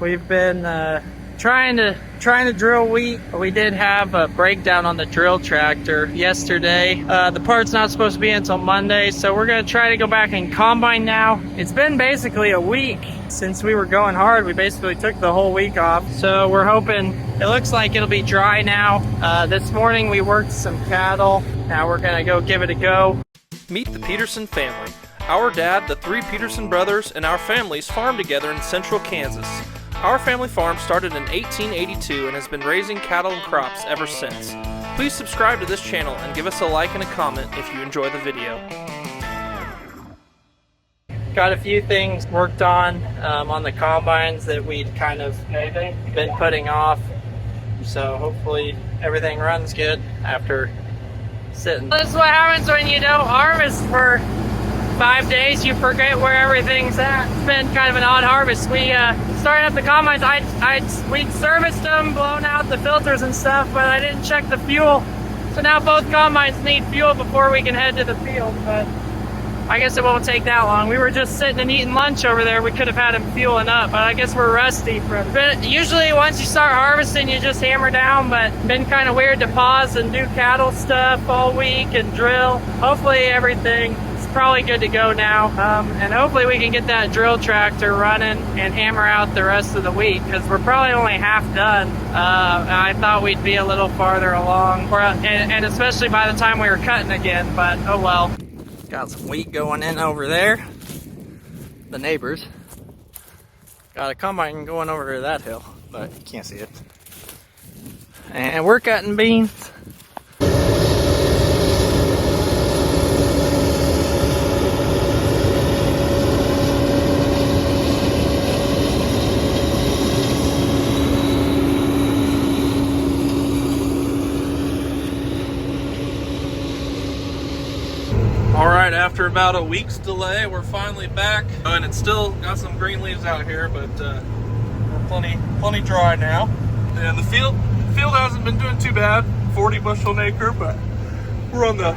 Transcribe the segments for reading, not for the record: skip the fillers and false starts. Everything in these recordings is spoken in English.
We've been trying to drill wheat. We did have a breakdown on the drill tractor yesterday. The part's not supposed to be until Monday, so we're gonna try to go back and combine now. It's been basically a week since we were going hard. We basically took the whole week off, so we're hoping, it looks like it'll be dry now. This morning we worked some cattle. Now we're gonna go give it a go. Meet the Peterson family. Our dad, the three Peterson brothers, and our families farm together in central Kansas. Our family farm started in 1882 and has been raising cattle and crops ever since. Please subscribe to this channel and give us a like and a comment if you enjoy the video. Got a few things worked on the combines that we'd kind of been putting off. So hopefully everything runs good after sitting. This is what happens when you don't harvest for 5 days. You forget where everything's at. It's been kind of an odd harvest. We started up the combines. We serviced them, blown out the filters and stuff, but I didn't check the fuel. So now both combines need fuel before we can head to the field, but I guess it won't take that long. We were just sitting and eating lunch over there. We could have had them fueling up, but I guess we're rusty from it. Usually once you start harvesting, you just hammer down, but been kind of weird to pause and do cattle stuff all week and drill. Hopefully everything is probably good to go now. And hopefully we can get that drill tractor running and hammer out the rest of the week, because we're probably only half done. I thought we'd be a little farther along, and especially by the time we were cutting again, but oh well. Got some wheat going in over there. The neighbors. Got a combine going over to that hill, but you can't see it. And we're cutting beans. Alright, after about a week's delay, we're finally back. And it's still got some green leaves out here, but we're plenty dry now. And the field hasn't been doing too bad, 40 bushel an acre, but we're on the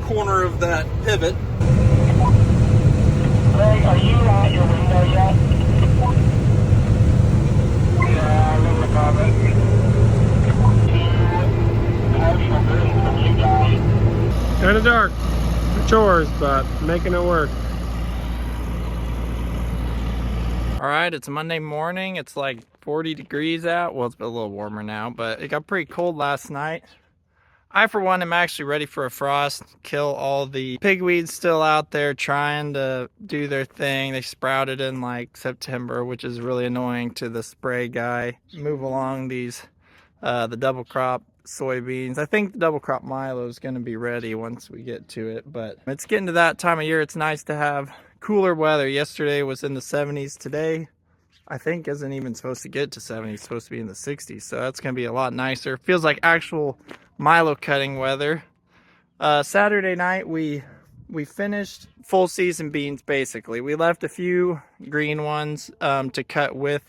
corner of that pivot. Greg, are you at your window yet? Yeah, I'm in the comment. Two partial greens from you guys. Kind of dark. Chores, but making it work. All right, it's a Monday morning. It's like 40 degrees out. Well, it's a little warmer now, but it got pretty cold last night. I, for one, am actually ready for a frost. Kill all the pigweeds still out there trying to do their thing. They sprouted in like September, which is really annoying to the spray guy. Move along these, the double crop soybeans. I think the double crop milo is going to be ready once we get to it, but it's getting to that time of year. It's nice to have cooler weather. Yesterday was in the 70s. Today I think isn't even supposed to get to 70. It's supposed to be in the 60s, so that's going to be a lot nicer. Feels like actual milo cutting weather. Saturday night we finished full season beans. Basically we left a few green ones to cut with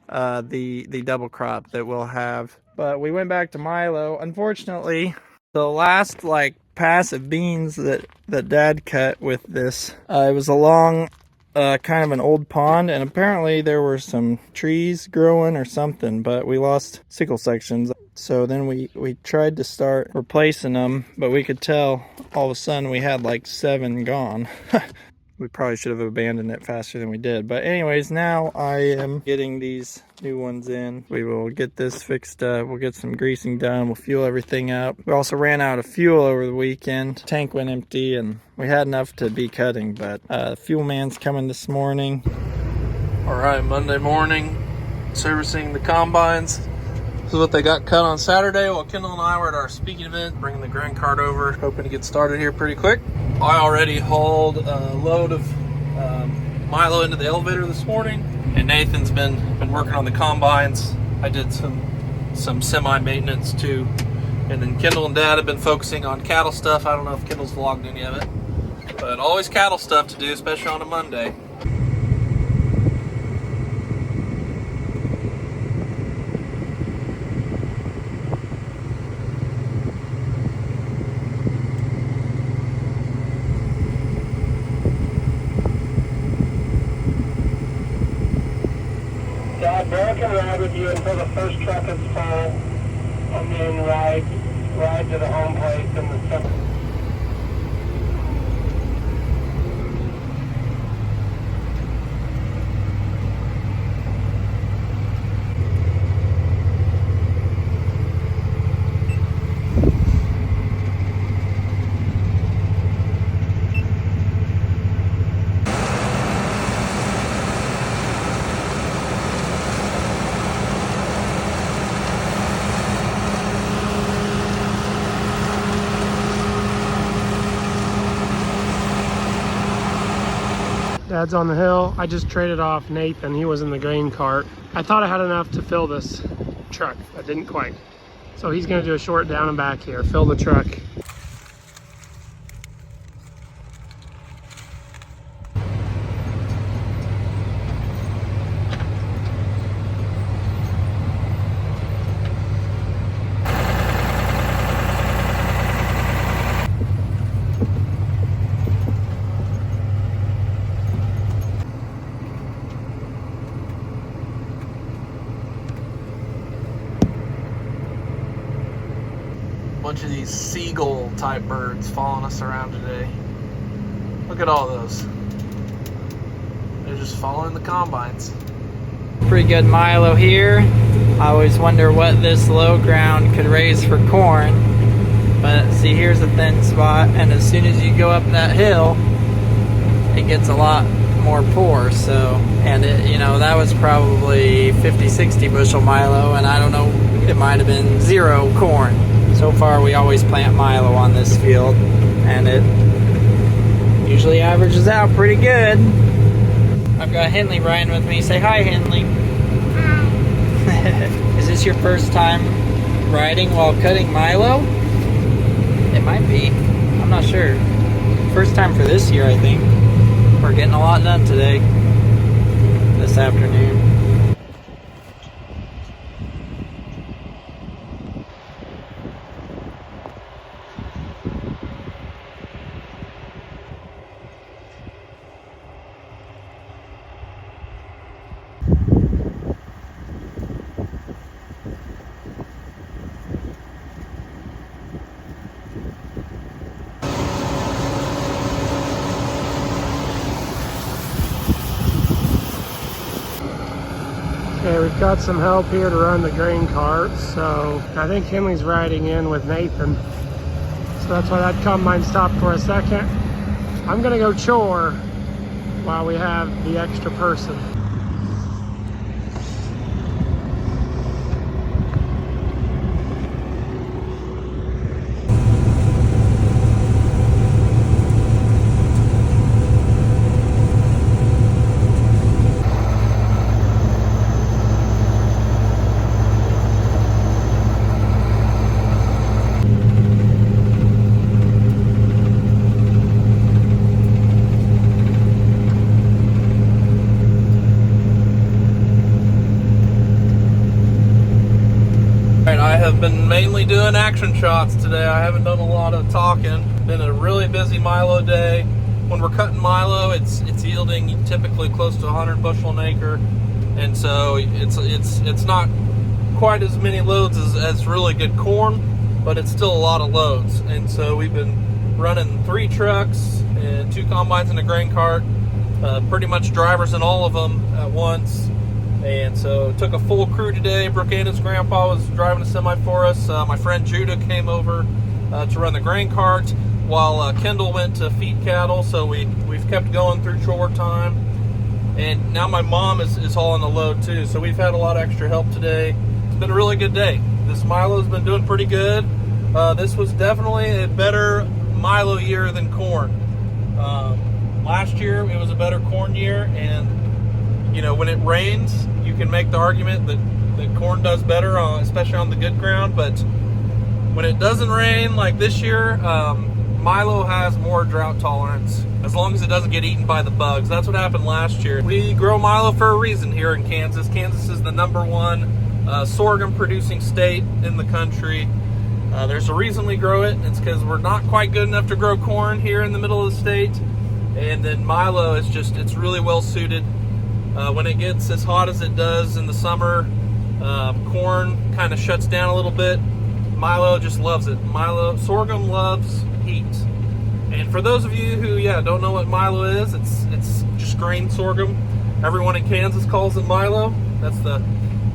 the double crop that we'll have. But we went back to milo. Unfortunately, the last like pass of beans that Dad cut with this, it was along kind of an old pond, and apparently there were some trees growing or something, but we lost sickle sections. So then we tried to start replacing them, but we could tell all of a sudden we had like 7 gone. We probably should have abandoned it faster than we did. But anyways, now I am getting these new ones in. We will get this fixed up. We'll get some greasing done. We'll fuel everything up. We also ran out of fuel over the weekend. Tank went empty and we had enough to be cutting, but fuel man's coming this morning. All right, Monday morning, servicing the combines. This is what they got cut on Saturday while Kendall and I were at our speaking event, bringing the grain cart over, hoping to get started here pretty quick. I already hauled a load of milo into the elevator this morning, and Nathan's been working on the combines. I did some semi-maintenance too, and then Kendall and Dad have been focusing on cattle stuff. I don't know if Kendall's vlogged any of it, but always cattle stuff to do, especially on a Monday. American ride with you until the first truck is full, and then ride to the home place in the summer. Dad's on the hill. I just traded off Nathan. He was in the grain cart. I thought I had enough to fill this truck. I didn't quite. So he's gonna do a short down and back here, fill the truck. Bunch of these seagull type birds following us around today. Look at all those. They're just following the combines. Pretty good milo here. I always wonder what this low ground could raise for corn. But see, here's a thin spot, and as soon as you go up that hill, it gets a lot more poor. So, and it, you know, that was probably 50-60 bushel milo, and I don't know, it might have been 0 corn. So far, we always plant milo on this field, and it usually averages out pretty good. I've got Henley riding with me. Say hi, Henley. Hi. Is this your first time riding while cutting milo? It might be. I'm not sure. First time for this year, I think. We're getting a lot done today, this afternoon. Okay, we've got some help here to run the grain cart, so I think Henley's riding in with Nathan. So that's why that combine stopped for a second. I'm gonna go chore while we have the extra person. I've been mainly doing action shots today. I haven't done a lot of talking. Been a really busy milo day. When we're cutting milo, it's yielding typically close to 100 bushel an acre, and so it's not quite as many loads as really good corn, but it's still a lot of loads. And so we've been running 3 trucks and 2 combines and a grain cart, pretty much drivers in all of them at once. And so took a full crew today. Brooke-Anna's grandpa was driving a semi for us. My friend Judah came over to run the grain cart while Kendall went to feed cattle. So we've kept going through chore time. And now my mom is hauling the load too. So we've had a lot of extra help today. It's been a really good day. This milo's been doing pretty good. This was definitely a better milo year than corn. Last year it was a better corn year, and you know, when it rains, you can make the argument that corn does better, especially on the good ground. But when it doesn't rain, like this year, milo has more drought tolerance, as long as it doesn't get eaten by the bugs. That's what happened last year. We grow milo for a reason here in Kansas. Kansas is the #1 sorghum producing state in the country. There's a reason we grow it. It's because we're not quite good enough to grow corn here in the middle of the state. And then milo is it's really well suited. When it gets as hot as it does in the summer, corn kind of shuts down a little bit. Milo just loves it. Sorghum loves heat. And for those of you who, don't know what milo is, it's just grain sorghum. Everyone in Kansas calls it milo. That's the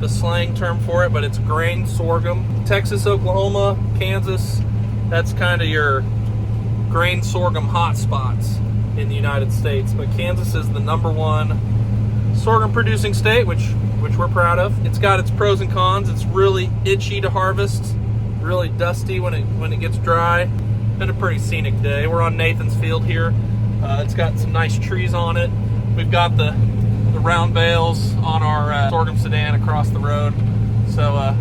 slang term for it, but it's grain sorghum. Texas, Oklahoma, Kansas, that's kind of your grain sorghum hot spots in the United States. But Kansas is the #1 sorghum producing state, which we're proud of. It's got its pros and cons. It's really itchy to harvest, really dusty when it gets dry. Been a pretty scenic day. We're on Nathan's field here. It's got some nice trees on it. We've got the round bales on our sorghum sedan across the road. So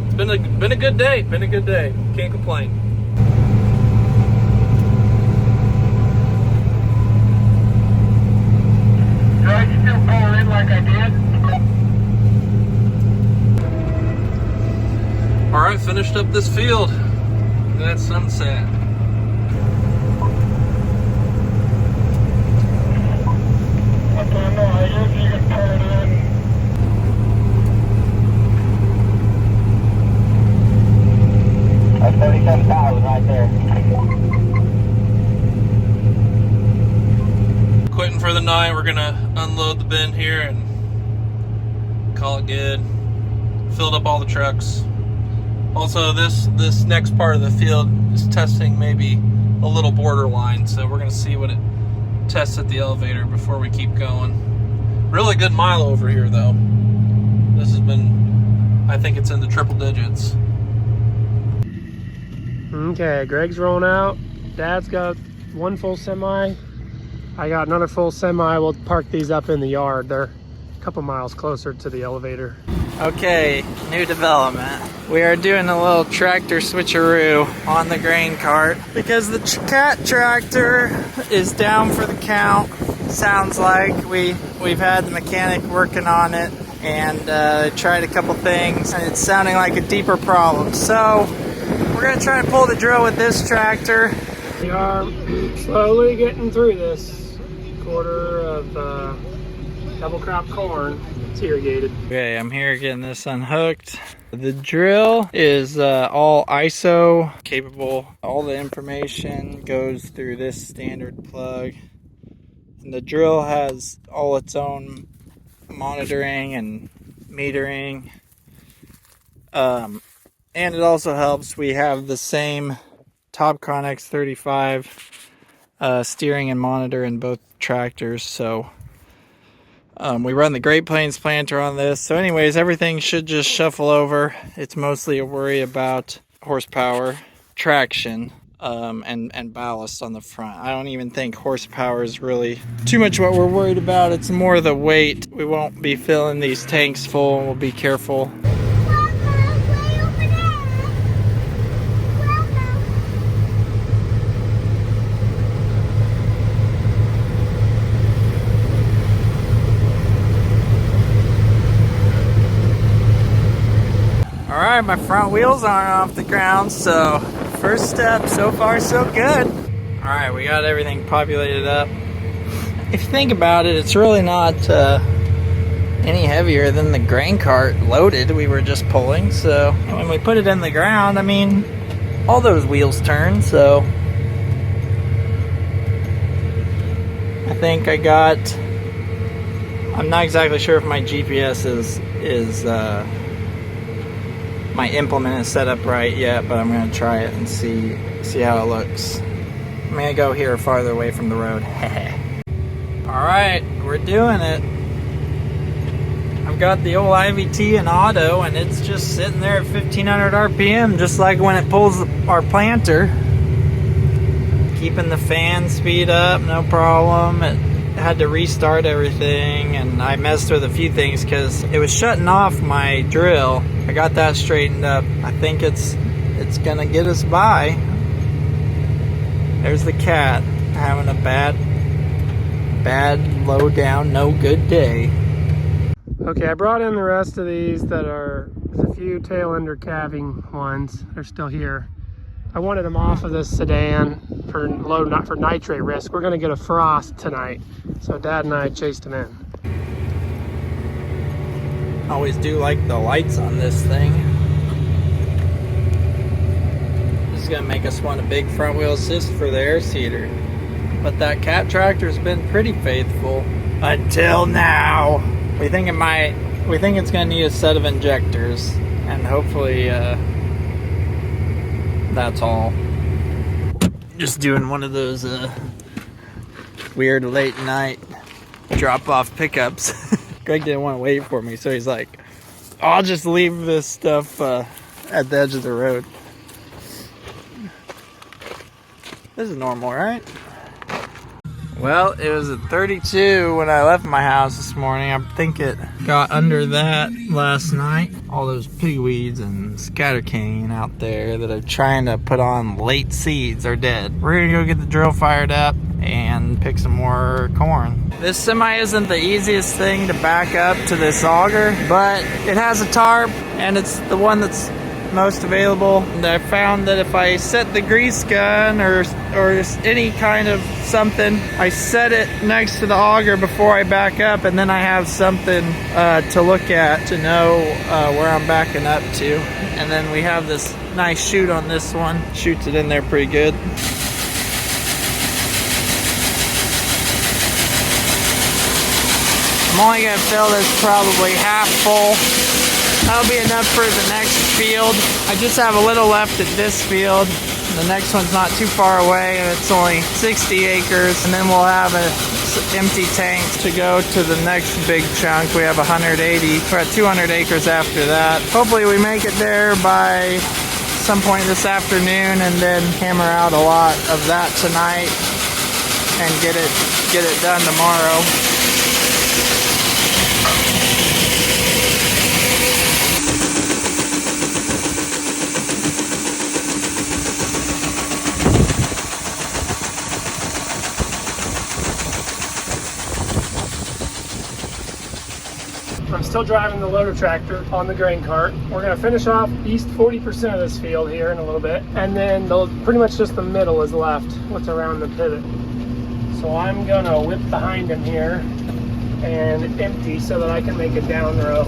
it's been a good day. Been a good day. Can't complain. Do I still pull in like I did? All right, finished up this field. Look at that sunset. I usually you can pull it in. That's 37,000 right there. Quitting for the night. We're gonna unload the bin here and call it good. Filled up all the trucks. Also, this next part of the field is testing maybe a little borderline, so we're gonna see what it tests at the elevator before we keep going. Really good milo over here, though. This has been, I think it's in the triple digits. Okay, Greg's rolling out. Dad's got one full semi. I got another full semi. We'll park these up in the yard. They're a couple miles closer to the elevator. Okay, new development. We are doing a little tractor switcheroo on the grain cart because the cat tractor is down for the count. Sounds like we've had the mechanic working on it and tried a couple things, and it's sounding like a deeper problem. So we're gonna try and pull the drill with this tractor. We are slowly getting through this quarter of double crop corn. It's irrigated. Okay, I'm here getting this unhooked. The drill is all ISO capable. All the information goes through this standard plug. And the drill has all its own monitoring and metering. And it also helps. We have the same Topcon X35 steering and monitor in both tractors. So we run the Great Plains planter on this. So anyways, everything should just shuffle over. It's mostly a worry about horsepower, traction, and ballast on the front. I don't even think horsepower is really too much what we're worried about. It's more the weight. We won't be filling these tanks full. We'll be careful. Alright, my front wheels aren't off the ground, so first step, so far so good. Alright, we got everything populated up. If you think about it, it's really not any heavier than the grain cart loaded we were just pulling. So when we put it in the ground, I mean, all those wheels turn, so I think I'm not exactly sure if my GPS is my implement is set up right yet, but I'm going to try it and see how it looks. I'm going to go here farther away from the road. Alright, we're doing it. I've got the old IVT in auto, and it's just sitting there at 1500 RPM, just like when it pulls our planter. Keeping the fan speed up, no problem. It had to restart everything, and I messed with a few things because it was shutting off my drill. I got that straightened up. I think it's gonna get us by. There's the cat having a bad, low down, no good day. Okay, I brought in the rest of these there's a few tail ender calving ones. They're still here. I wanted them off of this sedan for nitrate risk. We're gonna get a frost tonight. So Dad and I chased them in. Always do like the lights on this thing. This is gonna make us want a big front wheel assist for the air seeder. But that cat tractor's been pretty faithful until now. We think it's gonna need a set of injectors, and hopefully that's all. Just doing one of those weird late night drop off pickups. Greg didn't want to wait for me, so he's like, I'll just leave this stuff at the edge of the road. This is normal, right? Well, it was at 32 when I left my house this morning. I think it got under that last night. All those pigweeds and scattercane out there that are trying to put on late seeds are dead. We're gonna go get the drill fired up and pick some more corn. This semi isn't the easiest thing to back up to this auger, but it has a tarp and it's the one that's most available. And I found that if I set the grease gun or any kind of something, I set it next to the auger before I back up, and then I have something to look at to know where I'm backing up to. And then we have this nice chute on this one. Shoots it in there pretty good. I'm only gonna fill this probably half full. That'll be enough for the next field. I just have a little left at this field. The next one's not too far away, and it's only 60 acres. And then we'll have an empty tank to go to the next big chunk. We have 180. We're at 200 acres after that. Hopefully we make it there by some point this afternoon, and then hammer out a lot of that tonight and get it done tomorrow. I'm still driving the loader tractor on the grain cart. We're gonna finish off east 40% of this field here in a little bit, and then pretty much just the middle is left, what's around the pivot. So I'm gonna whip behind him here and empty so that I can make a down row.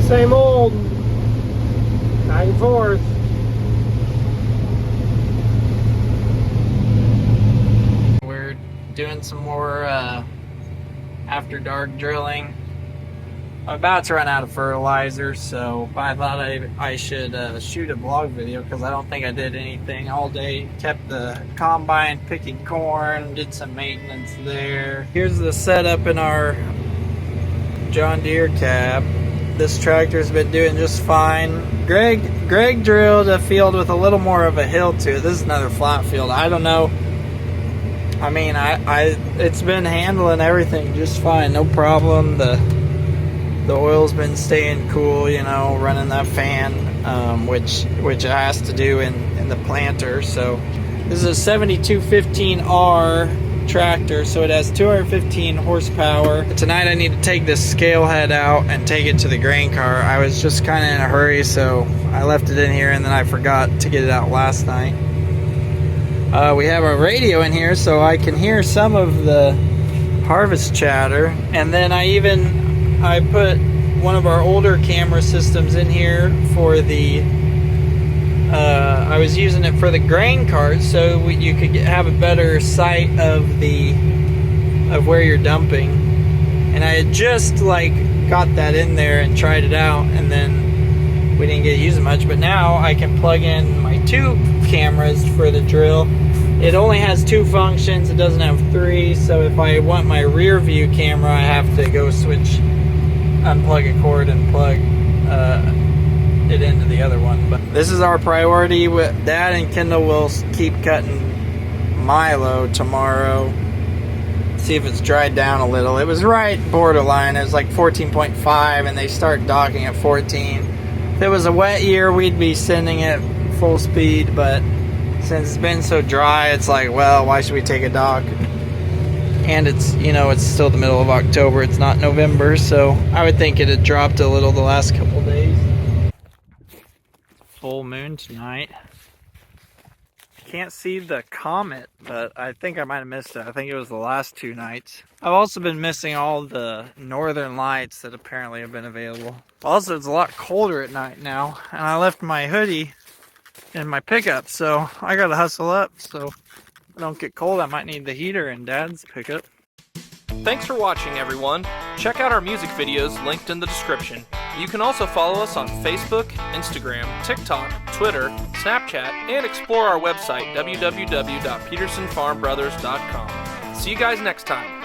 Same old, back and forth. We're doing some more after dark drilling. I'm about to run out of fertilizer, so I thought I should shoot a vlog video, because I don't think I did anything all day. Kept the combine picking corn, did some maintenance there. Here's the setup in our John Deere cab. This tractor's been doing just fine. Greg drilled a field with a little more of a hill to it. This is another flat field. I don't know. I mean, it's been handling everything just fine, no problem. The oil's been staying cool, you know, running that fan, which it has to do in the planter. So this is a 7215R tractor, so it has 215 horsepower. Tonight I need to take this scale head out and take it to the grain car. I was just kind of in a hurry, so I left it in here, and then I forgot to get it out last night. We have a radio in here, so I can hear some of the harvest chatter. And then I put one of our older camera systems in here for the I was using it for the grain cart, so you could have a better sight of where you're dumping. And I had just got that in there and tried it out, and then we didn't get to use it much. But now I can plug in my two cameras for the drill. It only has two functions, it doesn't have three, so if I want my rear view camera, I have to go unplug a cord and plug it into the other one. But this is our priority. With Dad and Kendall will keep cutting milo tomorrow, see if it's dried down a little. It was right borderline. It was like 14.5, and they start docking at 14. If it was a wet year, we'd be sending it full speed, but since it's been so dry, it's like, well, why should we take a dock? And it's, you know, it's still the middle of October, it's not November, so I would think it had dropped a little the last couple days. full moon tonight. Can't see the comet, but I think I might have missed it. I think it was the last 2 nights. I've also been missing all the northern lights that apparently have been available. Also, it's a lot colder at night now, and I left my hoodie in my pickup, so I gotta hustle up. So if I don't get cold, I might need the heater in Dad's pickup. Thanks for watching, everyone. Check out our music videos linked in the description. You can also follow us on Facebook, Instagram, TikTok, Twitter, Snapchat, and explore our website, www.petersonfarmbrothers.com. See you guys next time.